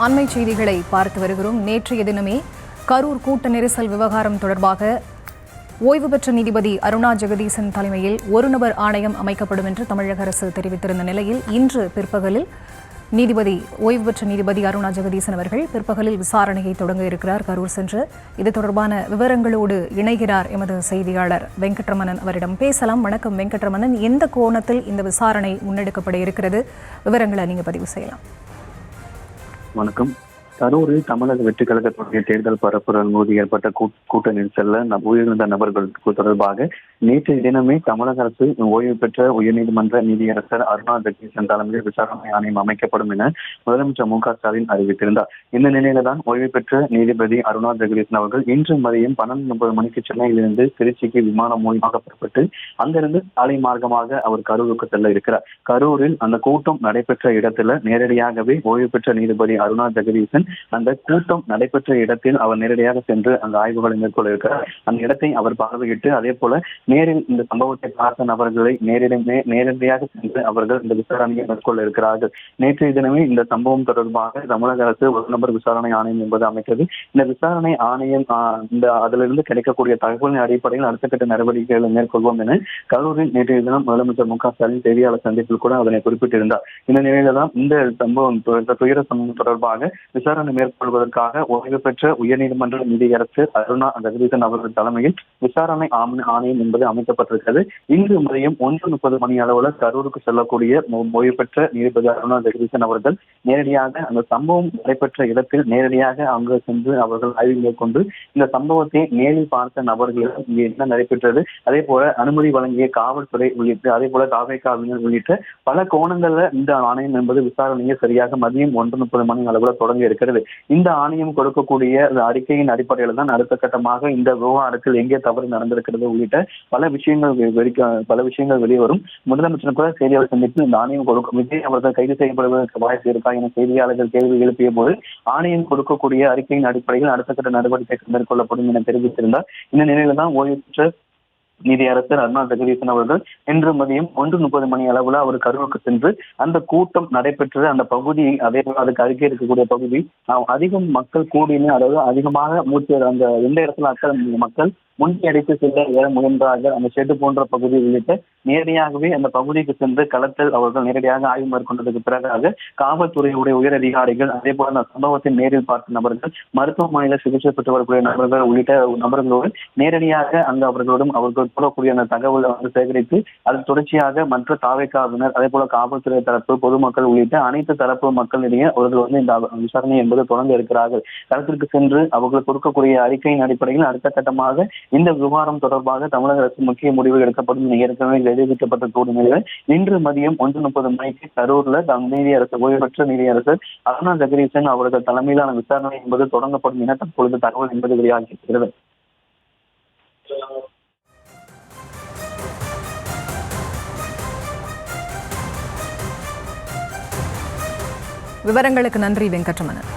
அண்மை செய்திகளை பார்த்து வருகிறோம். நேற்றைய தினமே கரூர் கூட்ட நெரிசல் விவகாரம் தொடர்பாக ஓய்வு பெற்ற நீதிபதி அருணா ஜெகதீசன் தலைமையில் ஒரு நபர் ஆணையம் அமைக்கப்படும் என்று தமிழக அரசு தெரிவித்திருந்த நிலையில் இன்று பிற்பகலில் ஓய்வு பெற்ற நீதிபதி அருணா ஜெகதீசன் அவர்கள் பிற்பகலில் விசாரணையை தொடங்க இருக்கிறார். கரூர் சென்று இது தொடர்பான விவரங்களோடு இணைகிறார் எமது செய்தியாளர் வெங்கட்ரமணன். அவரிடம் பேசலாம். வணக்கம் வெங்கட்ரமணன், எந்த கோணத்தில் இந்த விசாரணை முன்னெடுக்கப்பட இருக்கிறது? விவரங்களை நீங்க பதிவு செய்யலாம். வணக்கம். கரூரில் தமிழக வெற்றிக் கழகத்துடைய தேர்தல் பரப்புரையின் போது ஏற்பட்ட கூட்ட நெரிசல்ல உயிரிழந்த நபர்கள் தொடர்பாக நேற்றைய தினமே தமிழக அரசு ஓய்வு பெற்ற உயர்நீதிமன்ற நீதியரசர் அருணா ஜெகதீசன் தலைமையில் விசாரணை ஆணையம் அமைக்கப்படும் என முதலமைச்சர் மு க ஸ்டாலின் அறிவித்திருந்தார். இந்த நிலையில தான் ஓய்வு பெற்ற நீதிபதி அருணா ஜெகதீசன் அவர்கள் இன்று மதியம் 12:30 மணிக்கு சென்னையிலிருந்து திருச்சிக்கு விமானம் மூலமாக புறப்பட்டு அங்கிருந்து சாலை மார்க்கமாக அவர் கரூருக்கு செல்ல இருக்கிறார். கரூரில் அந்த கூட்டம் நடைபெற்ற இடத்துல நேரடியாகவே ஓய்வு பெற்ற நீதிபதி அருணா ஜெகதீசன் அந்த கூட்டம் நடைபெற்ற இடத்தில் அவர் நேரடியாக சென்று அந்த ஆய்வுகளை மேற்கொள்ள இருக்கிறார். அந்த இடத்தை அவர் பார்வையிட்டு அதே போல நேரில் இந்த சம்பவத்தை பார்த்த நபர்களை நேரடியாக சென்று அவர்கள் இந்த விசாரணையை மேற்கொள்ள இருக்கிறார்கள். நேற்றைய தினமே இந்த சம்பவம் தொடர்பாக தமிழக அரசு ஒரு நபர் விசாரணை ஆணையம் என்பது அமைத்தது. இந்த விசாரணை ஆணையம் அதிலிருந்து கிடைக்கக்கூடிய தகவலின் அடிப்படையில் அடுத்த கட்ட நடவடிக்கைகளை மேற்கொள்வோம் என கரூரில் நேற்றைய தினம் முதலமைச்சர் மு க ஸ்டாலின் செய்தியாளர் சந்திப்பில் கூட அதனை குறிப்பிட்டிருந்தார். இந்த நிலையில தான் இந்த சம்பவம் துயர சம்பவம் தொடர்பாக விசாரணை மேற்கொள்வதற்காக ஓய்வு பெற்ற உயர்நீதிமன்ற நீதியரசர் அருணா ஜெகதீசன் அவர்கள் தலைமையில் விசாரணை ஆணையம் என்பது அமைக்கப்பட்டிருக்கிறது. இன்று மதியம் 1:30 மணி அளவுல கரூருக்கு செல்லக்கூடிய ஓய்வு பெற்ற நீதிபதி அருணா ஜெகதீசன் அவர்கள் நேரடியாக அந்த சம்பவம் நடைபெற்ற இடத்தில் நேரடியாக அங்கு சென்று அவர்கள் ஆய்வு மேற்கொண்டு இந்த சம்பவத்தை நேரில் பார்த்த நபர்களிடம் இங்கே என்ன நடைபெற்றது, அதே போல அனுமதி வழங்கிய காவல்துறை உள்ளிட்ட அதே போல காவல்துறையினர் உள்ளிட்ட பல கோணங்கள்ல இந்த ஆணையம் என்பது விசாரணையை சரியாக மதியம் 1:30 மணி அளவுல தொடங்க இருக்கிறது. இந்த ஆணையம் கொடுக்கக்கூடிய அறிக்கையின் அடிப்படையில் தான் அடுத்த கட்டமாக இந்த விவகாரத்தில் எங்கே தவறு நடந்திருக்கிறது உள்ளிட்ட பல விஷயங்கள் வெளிவரும். முதலமைச்சர் கூட செய்தியாளர் சந்தித்து இந்த ஆணையம் கொடுக்கும் விஜய் அவர்கள் கைது செய்யப்படுவதற்கு வாய்ப்பு இருக்கா என செய்தியாளர்கள் கேள்வி எழுப்பிய போது ஆணையம் கொடுக்கக்கூடிய அறிக்கையின் அடிப்படையில் அடுத்த கட்ட நடவடிக்கை மேற்கொள்ளப்படும் என தெரிவித்திருந்தார். இந்த நிலையில தான் ஓய்வு பெற்ற நீதியரசர் அருணா ஜெகதீசன் அவர்கள் இன்று மதியம் 1:30 மணி அளவுல அவர் கரூருக்கு சென்று அந்த கூட்டம் நடைபெற்ற அந்த பகுதி அதே போல அதுக்கு அருகே இருக்கக்கூடிய பகுதி அதிகம் மக்கள் கூடின, அதாவது அதிகமாக அந்த எந்த இடத்துல மக்கள் முன்கி அடைத்து செல்ல முயன்றார்கள் அந்த ஷெட்டு போன்ற பகுதி உள்ளிட்ட நேரடியாகவே அந்த பகுதிக்கு சென்று களத்தில் அவர்கள் நேரடியாக ஆய்வு மேற்கொண்டதுக்கு பிறகாக காவல்துறையுடைய உயர் அதிகாரிகள் அதே போல அந்த சம்பவத்தை நேரில் பார்த்த நபர்கள் மருத்துவமனையில சிகிச்சை பெற்று வரக்கூடிய நபர்கள் உள்ளிட்ட நபர்களோடு நேரடியாக அங்கு அவர்கள் கூறக்கூடிய அந்த தகவலை சேகரித்து அதன் தொடர்ச்சியாக மற்ற தாவேக்காவினர் அதே போல காவல்துறை தரப்பு பொதுமக்கள் உள்ளிட்ட அனைத்து தரப்பு மக்களிடையே அவர்கள் இந்த விசாரணை என்பது தொடர்ந்து இருக்கிறார்கள். களத்திற்கு சென்று அவர்கள் கொடுக்கக்கூடிய அறிக்கையின் அடிப்படையில் அடுத்த கட்டமாக இந்த விவகாரம் தொடர்பாக தமிழக அரசு முக்கிய முடிவு எடுக்கப்படும் ஏற்கனவே தெரிவிக்கப்பட்ட சூழ்நிலையில் இன்று மதியம் 1:30 மணிக்கு கரூர்ல ஓய்வு பெற்ற நீதியரசர் அருணா ஜெகதீசன் அவர்கள் தலைமையிலான விசாரணை என்பது தொடங்கப்படும் என தற்பொழுது தகவல் என்பது வெளியாகியிருக்கிறது. விவரங்களுக்கு நன்றி வெங்கட்ரமணன்.